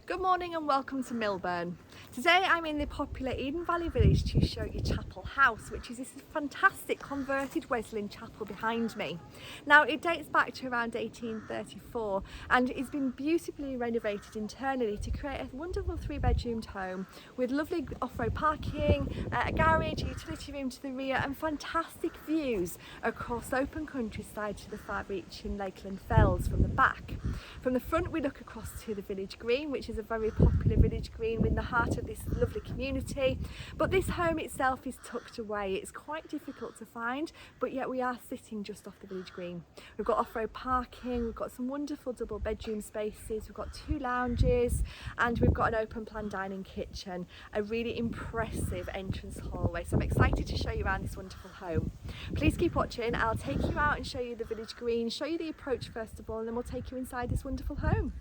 Good morning and welcome to Milburn. Today I'm in the popular Eden Valley village to show you Chapel House, which is this fantastic converted Weslyn chapel behind me. Now it dates back to around 1834 and it's been beautifully renovated internally to create a wonderful 3-bedroomed home with lovely off-road parking, a garage, a utility room to the rear and fantastic views across open countryside to the far-reaching Lakeland Fells from the back. From the front we look across to the village green, which is a very popular village green in the heart of this lovely community, but this home itself is tucked away. It's quite difficult to find, but yet we are sitting just off the village green. We've got off-road parking, we've got some wonderful double bedroom spaces, we've got 2 lounges and we've got an open plan dining kitchen, a really impressive entrance hallway. So I'm excited to show you around this wonderful home. Please keep watching. I'll take you out and show you the village green, show you the approach first of all, and then we'll take you inside this wonderful home.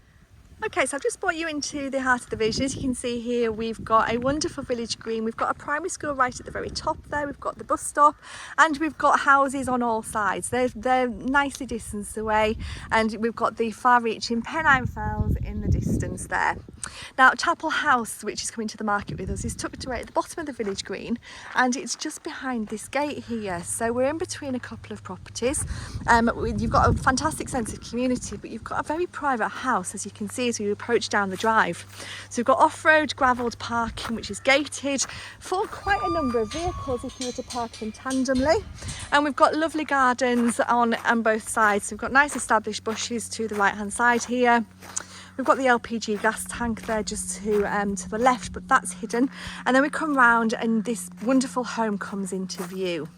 Okay, so I've just brought you into the heart of the village. As you can see here, we've got a wonderful village green. We've got a primary school right at the very top there. We've got the bus stop and we've got houses on all sides. They're nicely distanced away and we've got the far-reaching Pennine Fells in the distance there. Now, Chapel House, which is coming to the market with us, is tucked away at the bottom of the village green and it's just behind this gate here. So we're in between a couple of properties. You've got a fantastic sense of community, but you've got a very private house, as you can see as we approach down the drive. So we've got off-road gravelled parking, which is gated for quite a number of vehicles if you were to park them tandemly. And we've got lovely gardens on both sides. So we've got nice established bushes to the right hand side here. We've got the LPG gas tank there just to the left, but that's hidden. And then we come round and this wonderful home comes into view.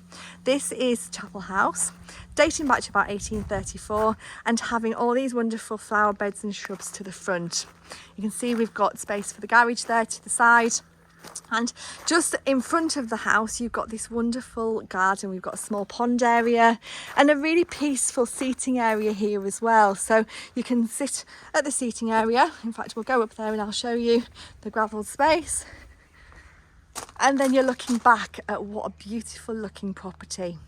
This is Chapel House, dating back to about 1834 and having all these wonderful flower beds and shrubs to the front. You can see we've got space for the garage there to the side. And just in front of the house you've got this wonderful garden. We've got a small pond area and a really peaceful seating area here as well, so you can sit at the seating area. In fact, we'll go up there and I'll show you the gravelled space, and then you're looking back at what a beautiful looking property.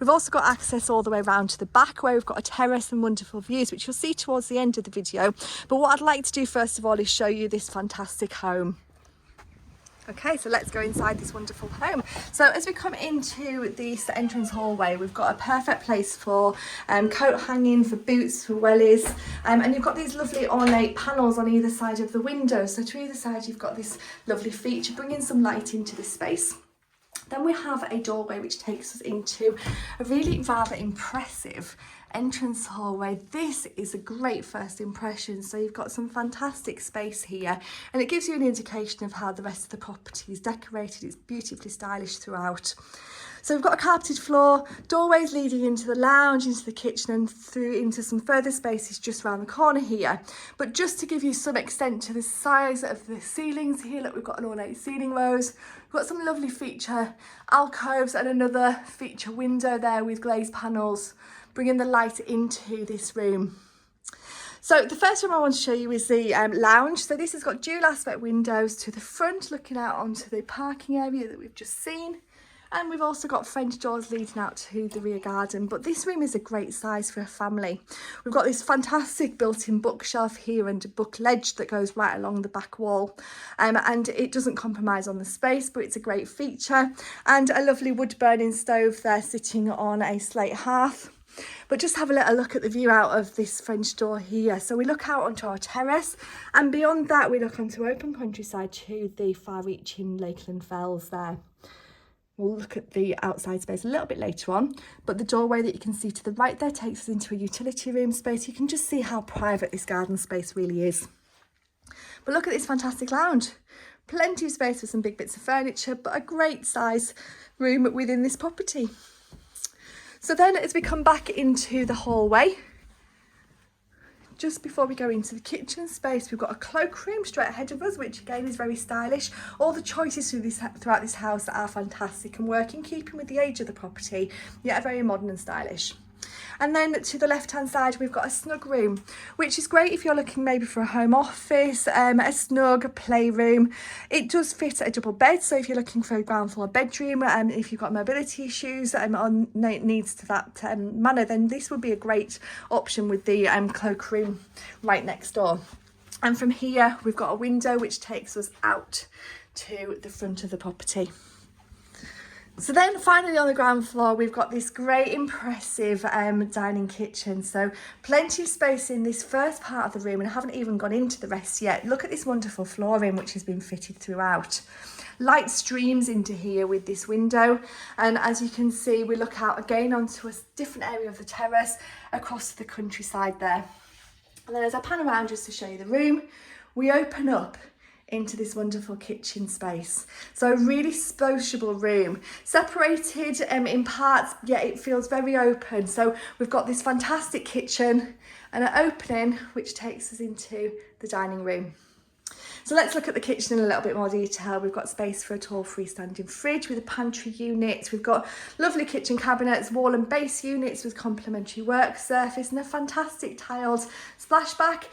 We've also got access all the way around to the back where we've got a terrace and wonderful views, which you'll see towards the end of the video. But what I'd like to do first of all is show you this fantastic home. Okay, so let's go inside this wonderful home. So as we come into this entrance hallway, we've got a perfect place for coat hanging, for boots, for wellies, and you've got these lovely ornate panels on either side of the window. So to either side you've got this lovely feature bringing some light into this space. Then we have a doorway which takes us into a really rather impressive entrance hallway. This is a great first impression. So you've got some fantastic space here and it gives you an indication of how the rest of the property is decorated. It's beautifully stylish throughout. So we've got a carpeted floor, doorways leading into the lounge, into the kitchen and through into some further spaces just around the corner here. But just to give you some extent to the size of the ceilings here, look, we've got an ornate ceiling rose. We've got some lovely feature alcoves and another feature window there with glazed panels, bringing the light into this room. So the first room I want to show you is the lounge. So this has got dual aspect windows to the front looking out onto the parking area that we've just seen. And we've also got French doors leading out to the rear garden, but this room is a great size for a family. We've got this fantastic built-in bookshelf here and a book ledge that goes right along the back wall. And it doesn't compromise on the space, but it's a great feature. And a lovely wood burning stove there sitting on a slate hearth. But just have a little look at the view out of this French door here. So we look out onto our terrace and beyond that we look onto open countryside to the far-reaching Lakeland Fells there. We'll look at the outside space a little bit later on, but the doorway that you can see to the right there takes us into a utility room space. You can just see how private this garden space really is. But look at this fantastic lounge. Plenty of space for some big bits of furniture, but a great size room within this property. So then as we come back into the hallway, just before we go into the kitchen space, we've got a cloak room straight ahead of us, which again is very stylish. All the choices throughout this house are fantastic and work in keeping with the age of the property, yet very modern and stylish. And then to the left hand side we've got a snug room, which is great if you're looking maybe for a home office, a snug playroom. It does fit a double bed, so if you're looking for a ground floor bedroom and if you've got mobility issues or needs to that manner, then this would be a great option with the cloak room right next door. And from here, we've got a window which takes us out to the front of the property. So then finally on the ground floor, we've got this great impressive dining kitchen. So plenty of space in this first part of the room, and I haven't even gone into the rest yet. Look at this wonderful flooring which has been fitted throughout. Light streams into here with this window, and as you can see, we look out again onto a different area of the terrace across to the countryside there. And then as I pan around just to show you the room, we open up into this wonderful kitchen space. So a really sociable room, separated in parts, yet it feels very open. So we've got this fantastic kitchen and an opening which takes us into the dining room. So let's look at the kitchen in a little bit more detail. We've got space for a tall freestanding fridge with a pantry unit. We've got lovely kitchen cabinets, wall and base units with complementary work surface, and a fantastic tiled splashback.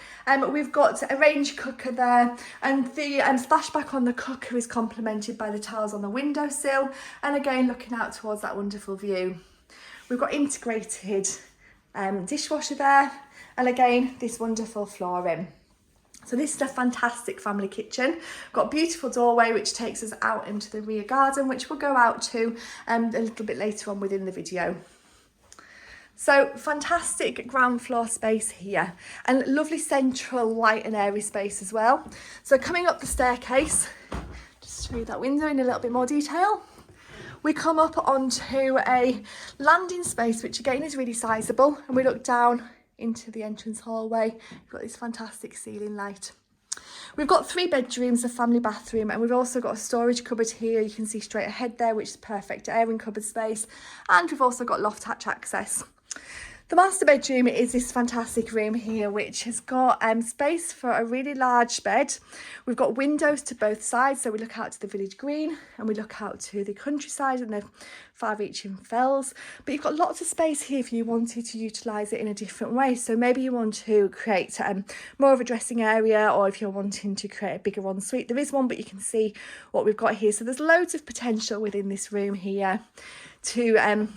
We've got a range cooker there, and the splashback on the cooker is complemented by the tiles on the windowsill, and again looking out towards that wonderful view. We've got integrated dishwasher there, and again this wonderful flooring. So this is a fantastic family kitchen. Got a beautiful doorway which takes us out into the rear garden, which we'll go out to a little bit later on within the video. So fantastic ground floor space here, and lovely central light and airy space as well. So coming up the staircase, just show you that window in a little bit more detail. We come up onto a landing space which again is really sizable, and we look down into the entrance hallway. We've got this fantastic ceiling light. We've got 3 bedrooms, a family bathroom, and we've also got a storage cupboard here. You can see straight ahead there, which is perfect airing cupboard space, and we've also got loft hatch access. The master bedroom is this fantastic room here, which has got space for a really large bed. We've got windows to both sides, so we look out to the village green and we look out to the countryside and the far-reaching fells. But you've got lots of space here if you wanted to utilise it in a different way. So maybe you want to create more of a dressing area, or if you're wanting to create a bigger ensuite. There is one, but you can see what we've got here. So there's loads of potential within this room here to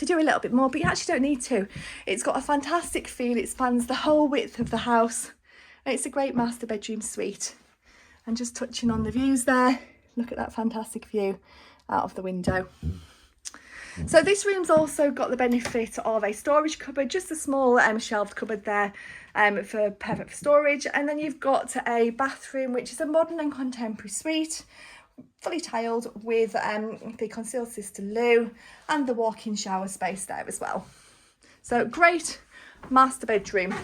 do a little bit more, but you actually don't need to. It's got a fantastic feel. It spans the whole width of the house, and it's a great master bedroom suite. And just touching on the views there, look at that fantastic view out of the window. So this room's also got the benefit of a storage cupboard, just a small shelved cupboard there for perfect for storage. And then you've got a bathroom, which is a modern and contemporary suite, fully tiled with the concealed sister loo and the walk-in shower space there as well. So great master bedroom.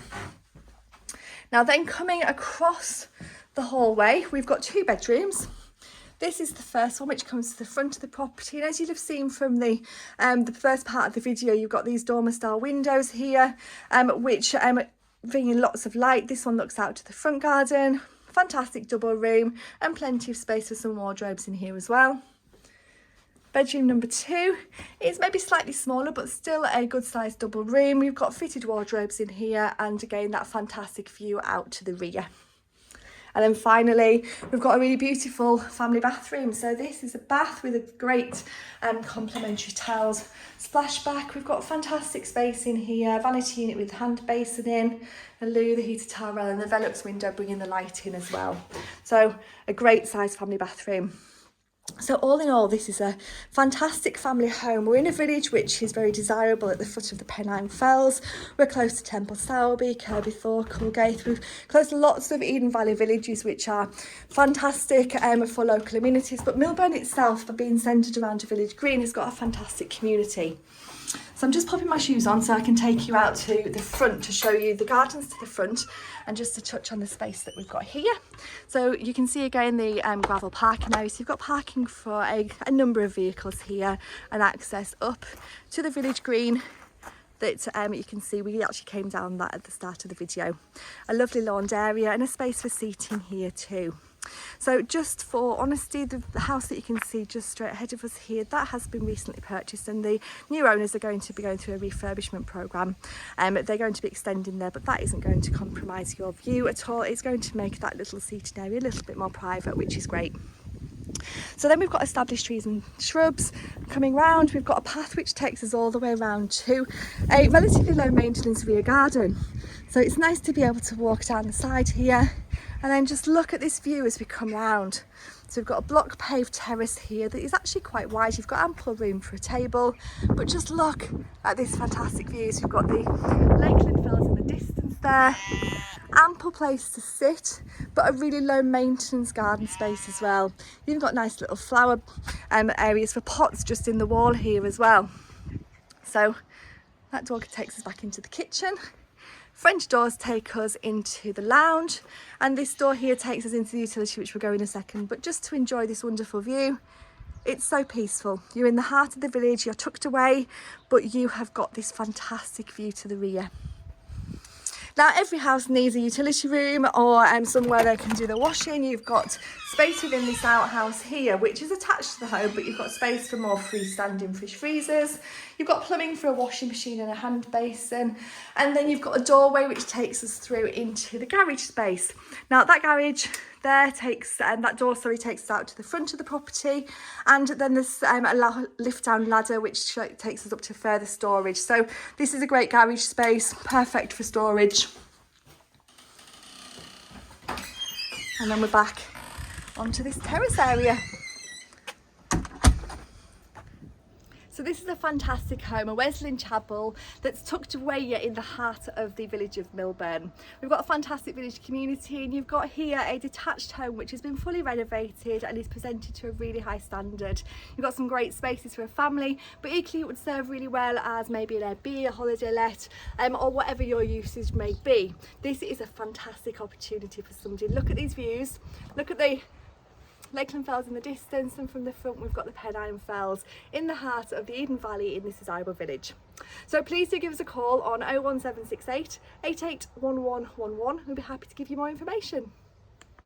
Now then, coming across the hallway, we've got 2 bedrooms. This is the first one, which comes to the front of the property, and as you'd have seen from the first part of the video, you've got these dormer style windows here, which bring in lots of light. This one looks out to the front garden. Fantastic double room and plenty of space for some wardrobes in here as well. Bedroom number 2 is maybe slightly smaller, but still a good sized double room. We've got fitted wardrobes in here, and again that fantastic view out to the rear. And then finally, we've got a really beautiful family bathroom. So this is a bath with a great complementary tiles splashback. We've got fantastic space in here, vanity unit with hand basin in, a loo, the heated towel, and the Velux window bringing the light in as well. So a great size family bathroom. So all in all, this is a fantastic family home. We're in a village which is very desirable at the foot of the Pennine Fells. We're close to Temple Sowerby, Kirby Thorpe, Colgate. We're close to lots of Eden Valley villages which are fantastic for local amenities. But Milburn itself, for being centred around a village green, has got a fantastic community. So I'm just popping my shoes on so I can take you out to the front to show you the gardens to the front, and just to touch on the space that we've got here. So you can see again the gravel parking area. So you've got parking for a number of vehicles here, and access up to the village green that you can see. We actually came down that at the start of the video. A lovely lawned area and a space for seating here too. So just for honesty, the house that you can see just straight ahead of us here, that has been recently purchased, and the new owners are going to be going through a refurbishment programme. They're going to be extending there, but that isn't going to compromise your view at all. It's going to make that little seating area a little bit more private, which is great. So then we've got established trees and shrubs coming round. We've got a path which takes us all the way around to a relatively low maintenance rear garden. So it's nice to be able to walk down the side here And then just look at this view as we come round. So we've got a block paved terrace here that is actually quite wide. You've got ample room for a table, but just look at this fantastic view. So we've got the Lakeland Fells in the distance there, ample place to sit, but a really low maintenance garden space as well. You've even got nice little flower areas for pots just in the wall here as well. So that door takes us back into the kitchen. French doors take us into the lounge, and this door here takes us into the utility, which we'll go in a second. But just to enjoy this wonderful view, it's so peaceful. You're in the heart of the village, you're tucked away, but you have got this fantastic view to the rear. Now, every house needs a utility room or somewhere they can do the washing. You've got space within this outhouse here, which is attached to the home, but you've got space for more freestanding fish freezers. You've got plumbing for a washing machine and a hand basin. And then you've got a doorway which takes us through into the garage space. Now, that garage there takes us out to the front of the property, and then there's a lift down ladder which takes us up to further storage. So this is a great garage space, perfect for storage. And then we're back onto this terrace area. So this is a fantastic home, a Weslyn chapel that's tucked away in the heart of the village of Milburn. We've got a fantastic village community, and you've got here a detached home which has been fully renovated and is presented to a really high standard. You've got some great spaces for a family, but equally it would serve really well as maybe an Airbnb, a holiday let, or whatever your usage may be. This is a fantastic opportunity for somebody. Look at these views, look at the Lakeland Fells in the distance, and from the front we've got the Pennine Fells in the heart of the Eden Valley in this desirable village. So please do give us a call on 01768 881111. We'll be happy to give you more information.